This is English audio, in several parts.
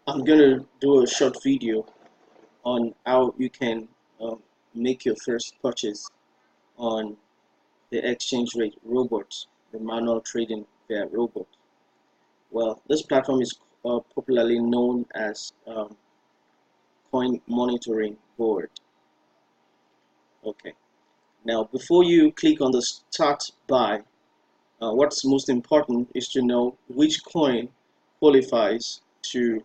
I'm gonna do a short video on how you can make your first purchase on the exchange rate robot, the manual trading via robot. Well, this platform is popularly known as coin monitoring board. Okay. Now, before you click on the start buy, what's most important is to know which coin qualifies to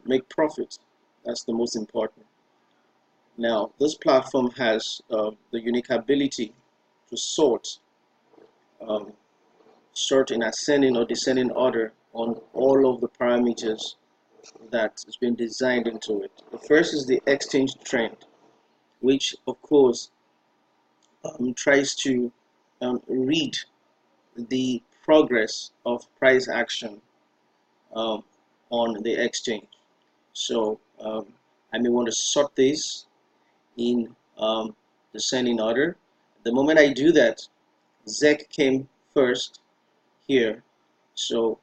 make profit. That's the most important. Now, this platform has the unique ability to um, sort in ascending or descending order on all of the parameters that has been designed into it. The first is the exchange trend, which of course tries to read the progress of price action um, on the exchange. So I may want to sort this in descending order. The moment I do that, ZEC came first here. So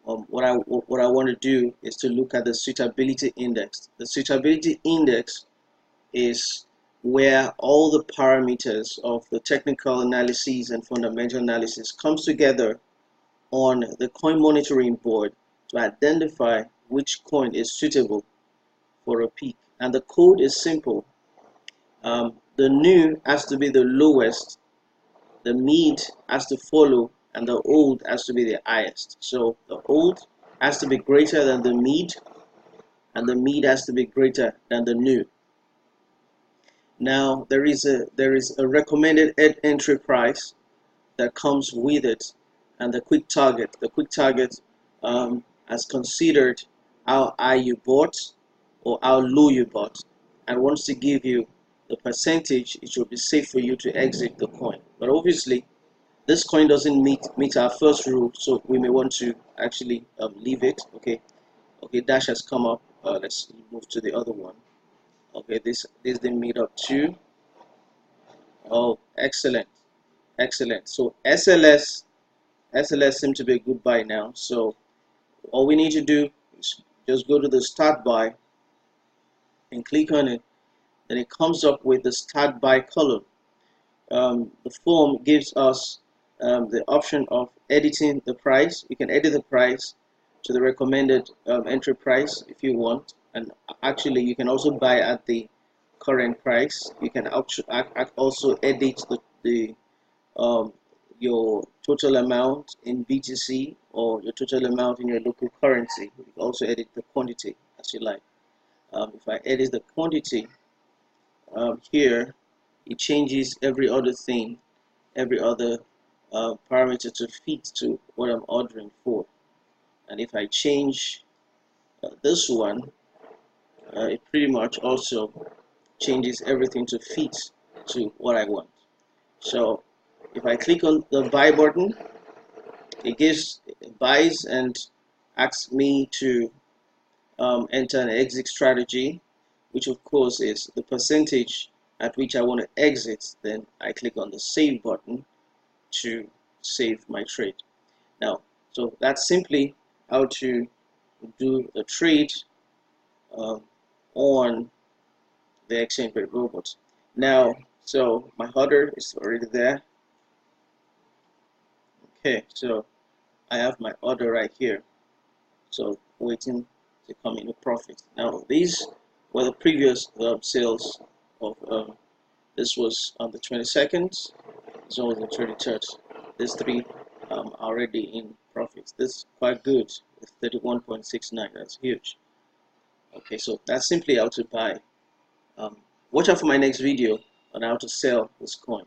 what I want to do is to look at the suitability index. The suitability index is where all the parameters of the technical analysis and fundamental analysis comes together on the coin monitoring board to identify which coin is suitable for a peak. And the code is simple. The new has to be the lowest, the mid has to follow, and the old has to be the highest. So the old has to be greater than the mid, and the mid has to be greater than the new. Now there is a recommended entry price that comes with it, and the quick target. The quick target has considered how high you bought or how low you bought, and wants to give you the percentage it will be safe for you to exit the coin. But obviously, this coin doesn't meet our first rule, so we may want to actually leave it. Okay, dash has come up. Let's move to the other one. Okay, this didn't meet up too. Oh, excellent, excellent. So SLS seems to be a good buy now. So all we need to do is just go to the start buy and click on it. Then it comes up with the start buy column. The form gives us the option of editing the price. You can edit the price to the recommended entry price if you want, and actually you can also buy at the current price. You can also edit the your total amount in BTC or your total amount in your local currency. You can also edit the quantity as you like. If I edit the quantity here, it changes every other thing, every other parameter to fit to what I'm ordering for. And if I change this one, it pretty much also changes everything to fit to what I want. So if I click on the buy button, it buys and asks me to enter an exit strategy, which of course is the percentage at which I want to exit. Then I click on the save button to save my trade. Now, so that's simply how to do the trade on the XchangeRate robot. Now, so my order is already there. Okay, so I have my order right here. So waiting to come into profit. Now, these were the previous sales of this was on the 22nd, this one was the 23rd. These three are already in profits. This is quite good. It's 31.69. That's huge. Okay, so that's simply how to buy. Watch out for my next video on how to sell this coin.